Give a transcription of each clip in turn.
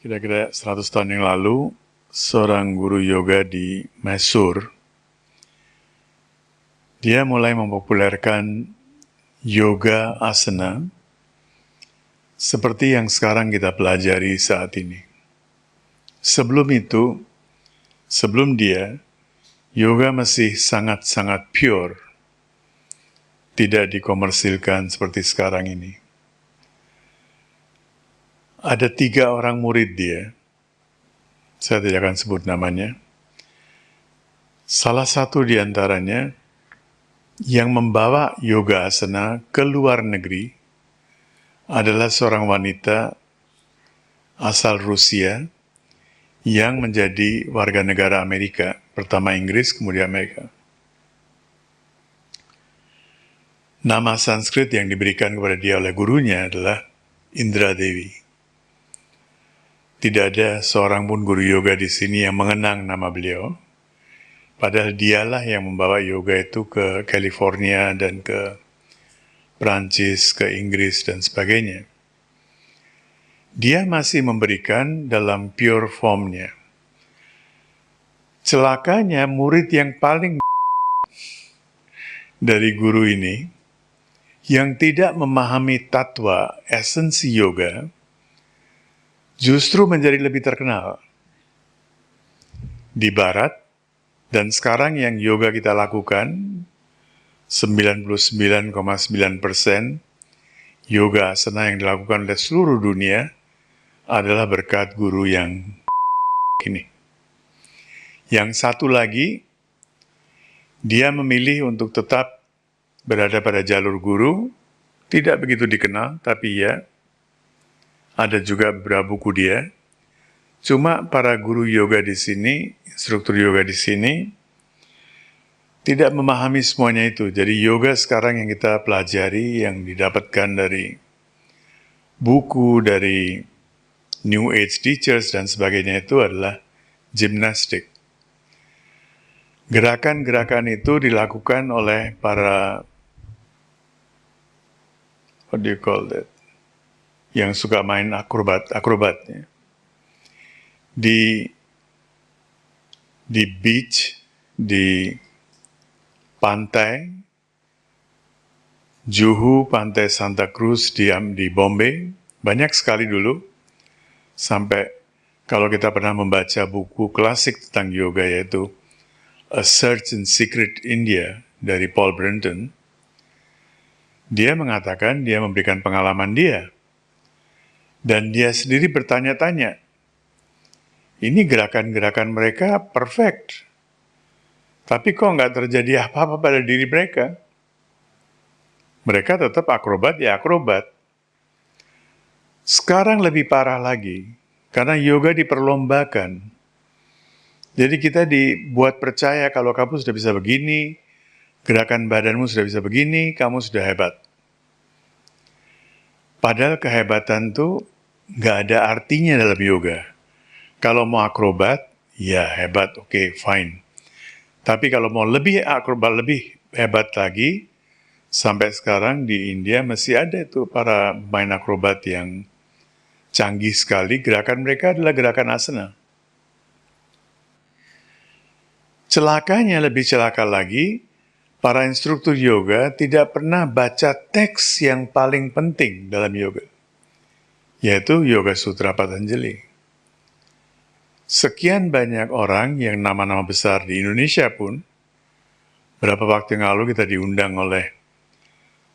Kira-kira 100 tahun yang lalu, seorang guru yoga di Mysore, dia mulai mempopulerkan yoga asana seperti yang sekarang kita pelajari saat ini. Sebelum itu, sebelum dia, yoga masih sangat-sangat pure, tidak dikomersilkan seperti sekarang ini. Ada 3 orang murid dia, saya tidak akan sebut namanya. Salah satu di antaranya yang membawa yoga asana ke luar negeri adalah seorang wanita asal Rusia yang menjadi warga negara Amerika, pertama Inggris, kemudian Amerika. Nama Sanskrit yang diberikan kepada dia oleh gurunya adalah Indra Dewi. Tidak ada seorang pun guru yoga di sini yang mengenang nama beliau. Padahal dialah yang membawa yoga itu ke California dan ke Prancis, ke Inggris, dan sebagainya. Dia masih memberikan dalam pure formnya. Celakanya murid yang paling dari guru ini, yang tidak memahami tatwa esensi yoga, justru menjadi lebih terkenal. Di Barat, dan sekarang yang yoga kita lakukan, 99,9% yoga asana yang dilakukan oleh seluruh dunia adalah berkat guru yang ini. Yang satu lagi, dia memilih untuk tetap berada pada jalur guru, tidak begitu dikenal, tapi ya, ada juga beberapa buku dia. Cuma para guru yoga di sini, instruktur yoga di sini, tidak memahami semuanya itu. Jadi yoga sekarang yang kita pelajari, yang didapatkan dari buku, dari New Age teachers dan sebagainya itu adalah gimnastik. Gerakan-gerakan itu dilakukan oleh para, what do you call that? Yang suka main akrobatnya. Di beach, di pantai, Juhu, pantai Santa Cruz di Bombay, banyak sekali dulu, sampai kalau kita pernah membaca buku klasik tentang yoga yaitu A Search in Secret India dari Paul Brenton, dia mengatakan dia memberikan pengalaman dia. Dan dia sendiri bertanya-tanya, ini gerakan-gerakan mereka perfect, tapi kok nggak terjadi apa-apa pada diri mereka? Mereka tetap akrobat ya akrobat. Sekarang lebih parah lagi, karena yoga diperlombakan. Jadi kita dibuat percaya kalau kamu sudah bisa begini, gerakan badanmu sudah bisa begini, kamu sudah hebat. Padahal kehebatan itu nggak ada artinya dalam yoga. Kalau mau akrobat, ya hebat, oke, fine. Tapi kalau mau lebih akrobat, lebih hebat lagi, sampai sekarang di India masih ada itu para main akrobat yang canggih sekali. Gerakan mereka adalah gerakan asana. Celakanya, lebih celaka lagi, para instruktur yoga tidak pernah baca teks yang paling penting dalam yoga, yaitu Yoga Sutra Patanjali. Sekian banyak orang yang nama-nama besar di Indonesia pun, berapa waktu yang lalu kita diundang oleh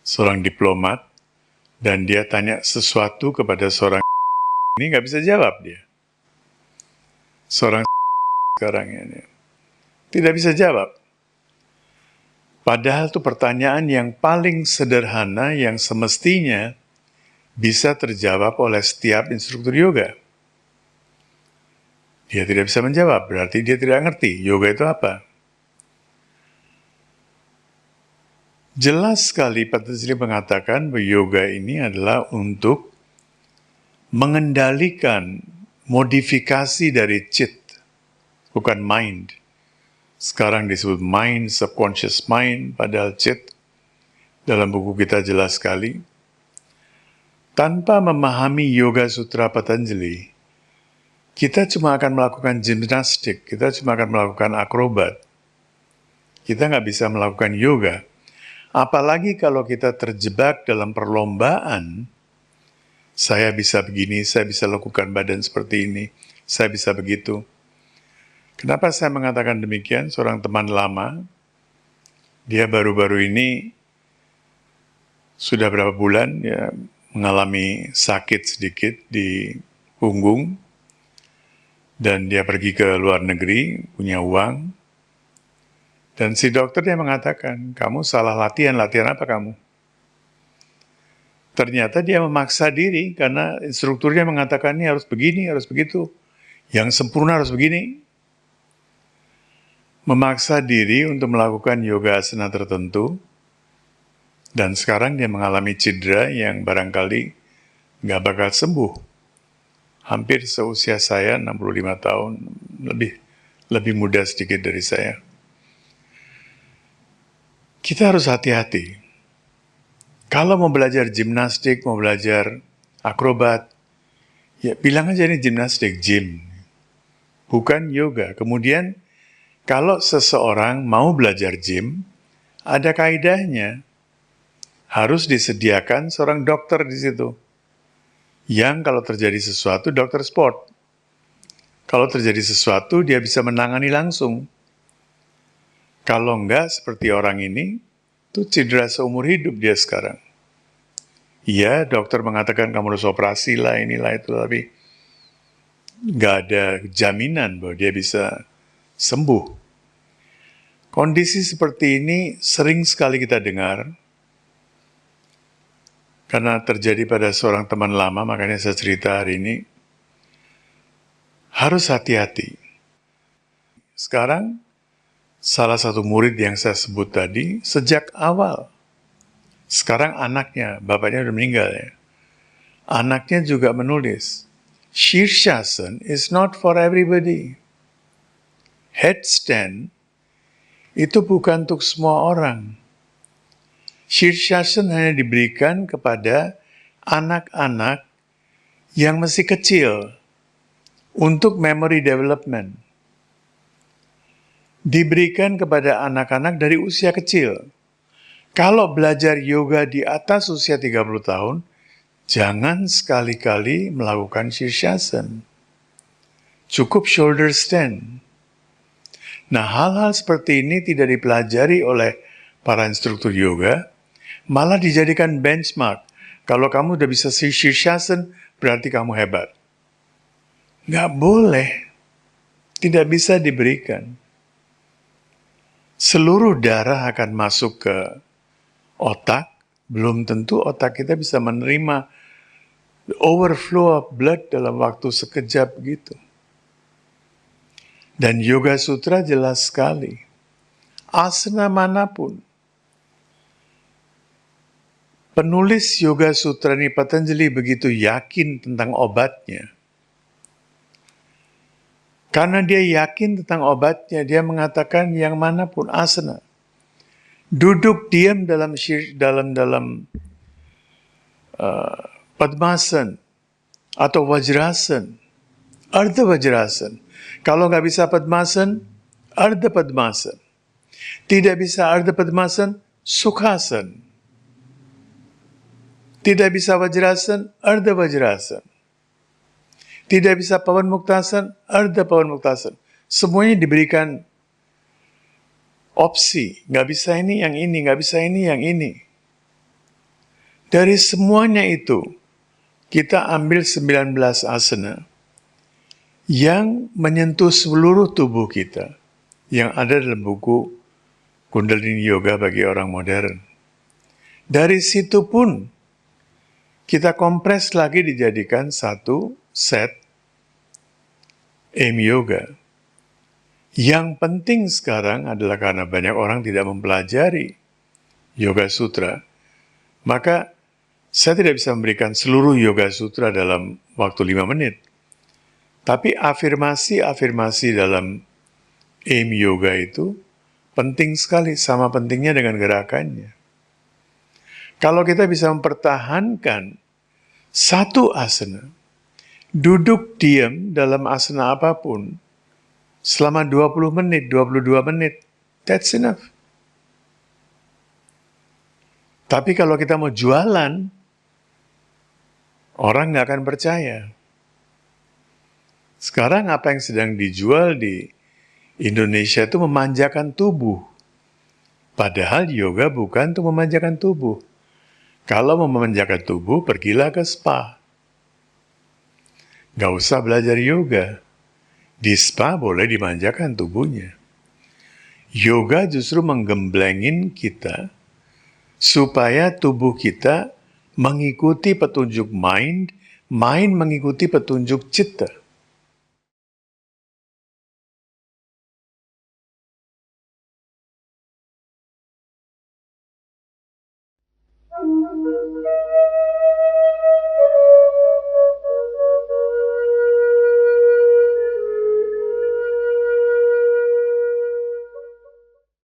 seorang diplomat, dan dia tanya sesuatu kepada seorang ini, nggak bisa jawab dia. Seorang sekarang ini tidak bisa jawab. Padahal itu pertanyaan yang paling sederhana yang semestinya bisa terjawab oleh setiap instruktur yoga. Dia tidak bisa menjawab, berarti dia tidak ngerti yoga itu apa. Jelas sekali Patanjali mengatakan bahwa yoga ini adalah untuk mengendalikan modifikasi dari chit, bukan mind. Sekarang disebut mind, subconscious mind, padahal chit. Dalam buku kita jelas sekali. Tanpa memahami Yoga Sutra Patanjali, Kita cuma akan melakukan gimnastik, kita cuma akan melakukan akrobat. Kita nggak bisa melakukan yoga. Apalagi kalau kita terjebak dalam perlombaan, saya bisa begini, saya bisa lakukan badan seperti ini, saya bisa begitu. Kenapa saya mengatakan demikian? Seorang teman lama, dia baru-baru ini sudah berapa bulan ya mengalami sakit sedikit di punggung, dan dia pergi ke luar negeri, punya uang, dan si dokter dia mengatakan, kamu salah latihan apa kamu? Ternyata dia memaksa diri karena instrukturnya mengatakan ini harus begini, harus begitu, yang sempurna harus begini. Memaksa diri untuk melakukan yoga asana tertentu, dan sekarang dia mengalami cedera yang barangkali nggak bakal sembuh. Hampir seusia saya, 65 tahun, lebih muda sedikit dari saya. Kita harus hati-hati. Kalau mau belajar gimnastik, mau belajar akrobat, ya bilang aja ini gimnastik, gym. Bukan yoga. Kemudian, kalau seseorang mau belajar gym, ada kaidahnya. Harus disediakan seorang dokter di situ. Yang kalau terjadi sesuatu, dokter sport. Kalau terjadi sesuatu, dia bisa menangani langsung. Kalau enggak, seperti orang ini, itu cedera seumur hidup dia sekarang. Iya, dokter mengatakan kamu harus operasi lah, inilah itu, tapi nggak ada jaminan bahwa dia bisa sembuh. Kondisi seperti ini sering sekali kita dengar, karena terjadi pada seorang teman lama, makanya saya cerita hari ini. Harus hati-hati. Sekarang, salah satu murid yang saya sebut tadi, sejak awal. Sekarang anaknya, bapaknya udah meninggal ya. Anaknya juga menulis, Shirshasana is not for everybody. Headstand itu bukan untuk semua orang. Shirshasana hanya diberikan kepada anak-anak yang masih kecil untuk memory development. Diberikan kepada anak-anak dari usia kecil. Kalau belajar yoga di atas usia 30 tahun, jangan sekali-kali melakukan Shirshasana. Cukup shoulder stand. Nah, hal-hal seperti ini tidak dipelajari oleh para instruktur yoga, malah dijadikan benchmark. Kalau kamu udah bisa Shirshasana, berarti kamu hebat. Nggak boleh. Tidak bisa diberikan. Seluruh darah akan masuk ke otak, belum tentu otak kita bisa menerima overflow of blood dalam waktu sekejap gitu. Dan Yoga Sutra jelas sekali. Asana manapun, penulis Yoga Sutra ini Patanjali begitu yakin tentang obatnya. Karena dia yakin tentang obatnya, dia mengatakan yang manapun asana. Duduk diam dalam Padmasana atau Vajrasana, Ardha Vajrasana. Kalau nggak bisa Padmasana, Ardha Padmasana. Tidak bisa Ardha Padmasana, Sukhasana. Tidak bisa Vajrasana, Ardha Vajrasana. Tidak bisa Pawan Muktasana, Ardha Pawan Muktasana. Semuanya diberikan opsi. Nggak bisa ini, yang ini. Nggak bisa ini, yang ini. Dari semuanya itu, kita ambil 19 asana yang menyentuh seluruh tubuh kita. Yang ada dalam buku Kundalini Yoga bagi orang modern. Dari situ pun, kita kompres lagi dijadikan satu set aim yoga. Yang penting sekarang adalah karena banyak orang tidak mempelajari Yoga Sutra, maka saya tidak bisa memberikan seluruh Yoga Sutra dalam waktu 5 menit. Tapi afirmasi-afirmasi dalam aim yoga itu penting sekali, sama pentingnya dengan gerakannya. Kalau kita bisa mempertahankan satu asana Duduk diam dalam asana apapun selama 20 menit, 22 menit, that's enough. Tapi kalau kita mau jualan, orang nggak akan percaya. Sekarang apa yang sedang dijual di Indonesia itu memanjakan tubuh. Padahal yoga bukan untuk memanjakan tubuh. Kalau mau memanjakan tubuh, pergilah ke spa. Nggak usah belajar yoga. Di spa boleh dimanjakan tubuhnya. Yoga justru menggemblengin kita supaya tubuh kita mengikuti petunjuk mind mengikuti petunjuk citta.